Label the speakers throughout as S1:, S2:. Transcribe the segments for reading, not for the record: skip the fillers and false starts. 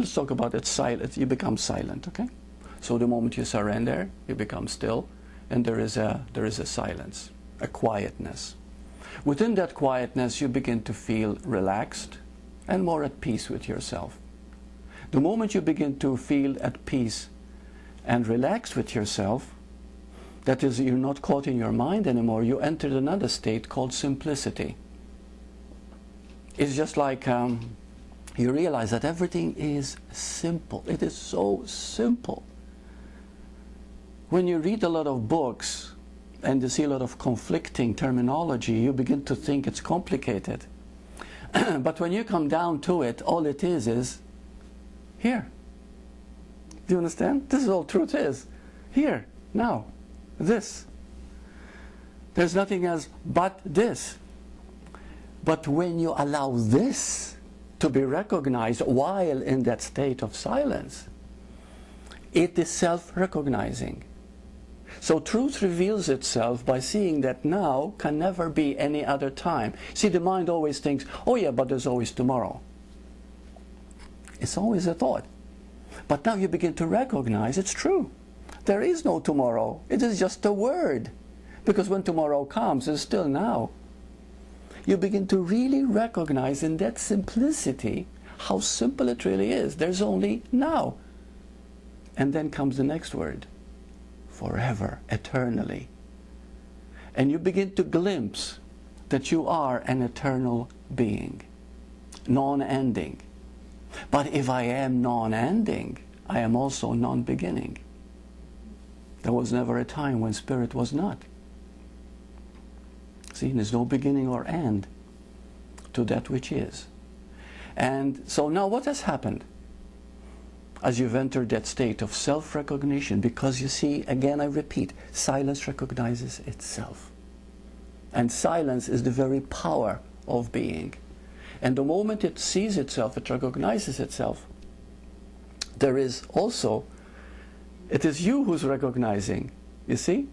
S1: let's talk about it, silent. You become silent, okay? So the moment you surrender, you become still, and there is a silence, a quietness. Within that quietness, you begin to feel relaxed and more at peace with yourself. The moment you begin to feel at peace and relaxed with yourself, that is, you're not caught in your mind anymore, you enter another state called simplicity. It's just like you realize that everything is simple. It is so simple. When you read a lot of books and you see a lot of conflicting terminology, you begin to think it's complicated. But when you come down to it, all it is here. Do you understand? This is all truth is. Here, now, this. There's nothing else but this. But when you allow this to be recognized while in that state of silence, it is self-recognizing. So truth reveals itself by seeing that now can never be any other time. See, the mind always thinks, oh yeah, but there's always tomorrow. It's always a thought. But now you begin to recognize it's true. There is no tomorrow. It is just a word. Because when tomorrow comes, it's still now. You begin to really recognize in that simplicity how simple it really is. There's only now. And then comes the next word. Forever, eternally. And you begin to glimpse that you are an eternal being. Non-ending. But if I am non-ending, I am also non-beginning. There was never a time when spirit was not. See, there's no beginning or end to that which is. And so now what has happened? As you've entered that state of self-recognition, because you see, again I repeat, silence recognizes itself. And silence is the very power of being. And the moment it sees itself, it recognizes itself, there is also, it is you who's recognizing, you see?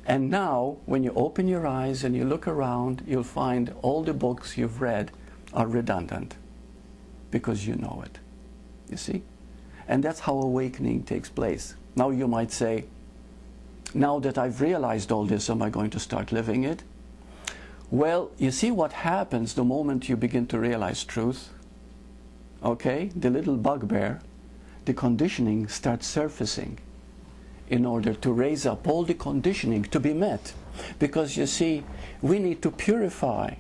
S1: And now, when you open your eyes and you look around, you'll find all the books you've read are redundant, because you know it, you see? And that's how awakening takes place. Now you might say, now that I've realized all this, am I going to start living it? Well, you see what happens the moment you begin to realize truth? Okay, the little bugbear, the conditioning starts surfacing in order to raise up all the conditioning to be met. Because you see, we need to purify.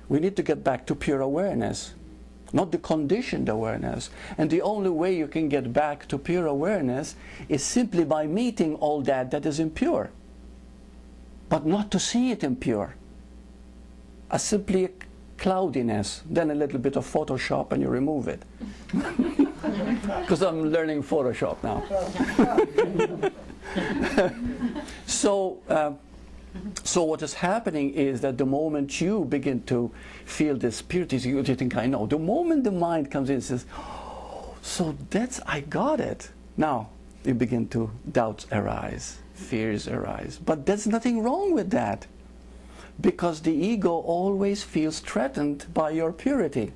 S1: We need to get back to pure awareness, not the conditioned awareness. And the only way you can get back to pure awareness is simply by meeting all that is impure. But not to see it impure. As simply a cloudiness, then a little bit of Photoshop and you remove it. Because I'm learning Photoshop now. So what is happening is that the moment you begin to feel this purity, you think, I know. The moment the mind comes in and says, oh, so that's, I got it. Now, you begin to doubts arise, fears arise. But there's nothing wrong with that. Because the ego always feels threatened by your purity.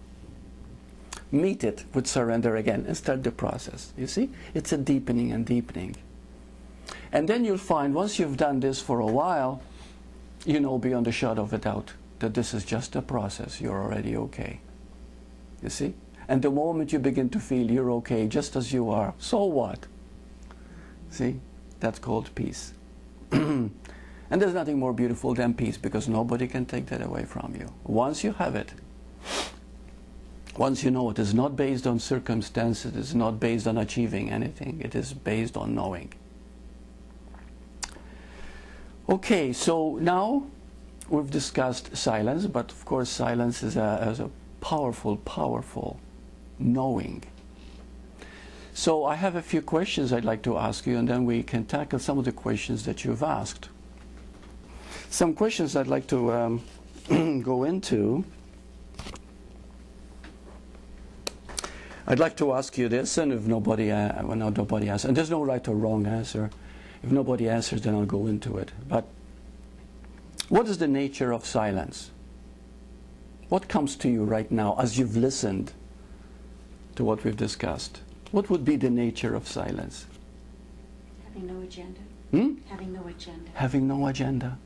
S1: Meet it with surrender again and start the process. You see? It's a deepening and deepening. And then you'll find, once you've done this for a while, you know beyond a shadow of a doubt that this is just a process. You're already okay. You see? And the moment you begin to feel you're okay just as you are, so what? See? That's called peace. And there's nothing more beautiful than peace, because nobody can take that away from you. Once you have it, once you know it is not based on circumstances, it is not based on achieving anything, it is based on knowing. Okay, so now we've discussed silence, but of course silence is a powerful, powerful knowing. So I have a few questions I'd like to ask you, and then we can tackle some of the questions that you've asked. Some questions I'd like to go into. I'd like to ask you this, and if nobody answers, and there's no right or wrong answer. If nobody answers, then I'll go into it. But what is the nature of silence? What comes to you right now as you've listened to what we've discussed. What would be the nature of silence?
S2: Having no agenda. Having no agenda.
S1: Having no agenda.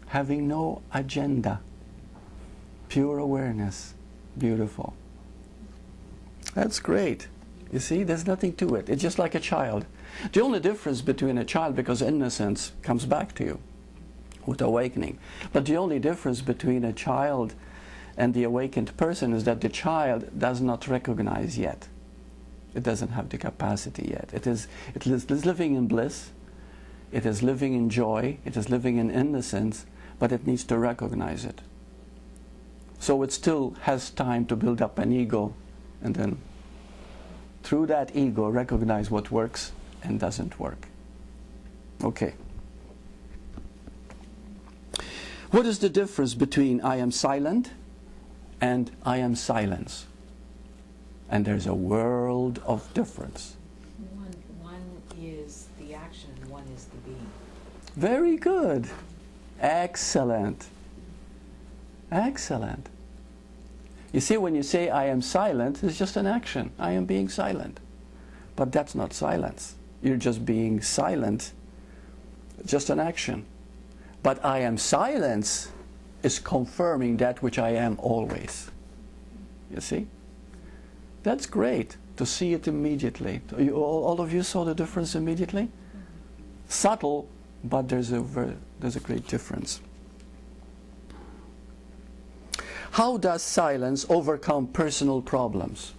S1: Having no agenda. Pure awareness. Beautiful. That's great. You see, there's nothing to it. It's just like a child. The only difference between a child, because innocence comes back to you with awakening, but the only difference between a child and the awakened person is that the child does not recognize yet. It doesn't have the capacity yet. It is living in bliss. It is living in joy. It is living in innocence, but it needs to recognize it. So it still has time to build up an ego, and then through that ego recognize what works and doesn't work. Okay. What is the difference between I am silent and I am silence? And there's a world of difference.
S3: One is the action and one is the being.
S1: Very good. Excellent. Excellent. You see, when you say I am silent, it's just an action. I am being silent. But that's not silence. You're just being silent. Just an action. But I am silence is confirming that which I am always. You see? That's great to see it immediately. All of you saw the difference immediately? Subtle, but there's a great difference. How does silence overcome personal problems?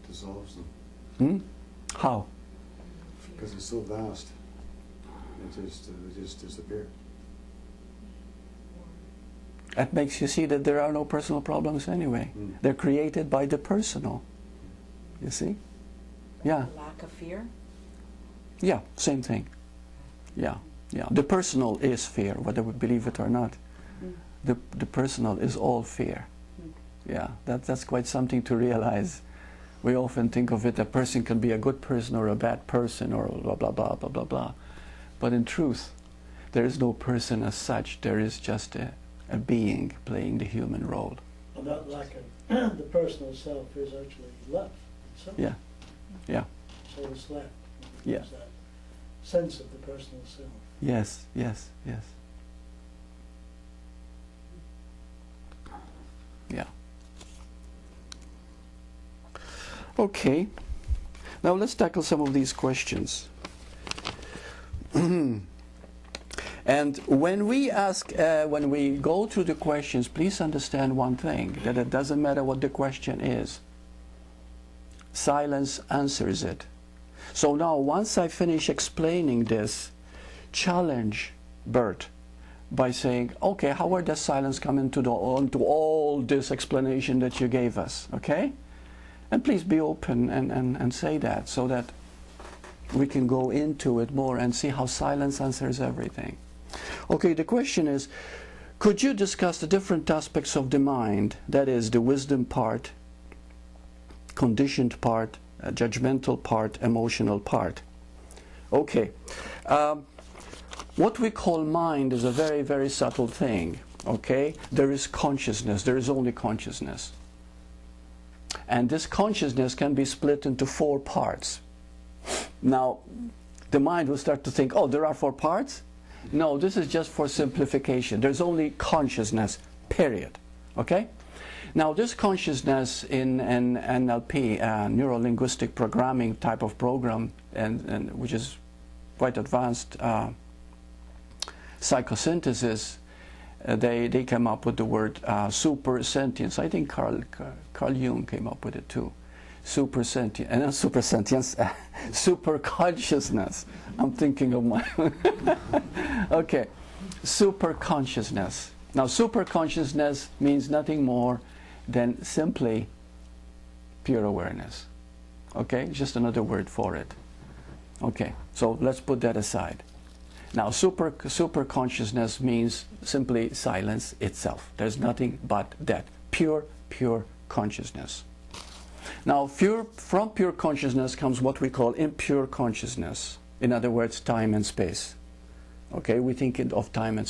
S4: Dissolves them.
S1: How?
S4: Because it's so vast. It just disappears.
S1: That makes you see that there are no personal problems anyway. They're created by the personal. You see? Yeah.
S3: Lack of fear?
S1: Yeah, same thing. Yeah, yeah. The personal is fear, whether we believe it or not. The personal is all fear. Yeah, that's quite something to realize. We often think of it, a person can be a good person or a bad person or blah, blah, blah, blah, blah, blah. But in truth, there is no person as such. There is just a being playing the human role.
S5: And that lack of the personal self is actually left itself.
S1: Yeah, yeah.
S5: So it's left.
S1: Yeah.
S5: There's that sense of the personal self.
S1: Yes, yes, yes. Yeah. Okay. Now let's tackle some of these questions. And when we ask, when we go through the questions, please understand one thing, that it doesn't matter what the question is. Silence answers it. So now, once I finish explaining this, challenge Burt by saying, okay, how does silence come into all this explanation that you gave us, okay? And please be open and say that, so that we can go into it more and see how silence answers everything. Okay, the question is, could you discuss the different aspects of the mind, that is, the wisdom part, conditioned part, judgmental part, emotional part? Okay. What we call mind is a very, very subtle thing, okay? There is consciousness, there is only consciousness. And this consciousness can be split into 4 parts. Now, the mind will start to think, oh, there are 4 parts? No, this is just for simplification. There's only consciousness, period. Okay? Now, this consciousness in an NLP, neuro-linguistic programming type of program, and which is quite advanced psychosynthesis, they came up with the word super sentience. I think Carl Jung came up with it too. Super sentience, and not super sentience, super consciousness. I'm thinking of my. Okay, super consciousness. Now, super consciousness means nothing more than simply pure awareness. Okay, just another word for it. Okay, so let's put that aside. Now, super consciousness means simply silence itself. There's nothing but that. Pure consciousness. Now, from pure consciousness comes what we call impure consciousness. In other words, time and space. Okay, we think of time and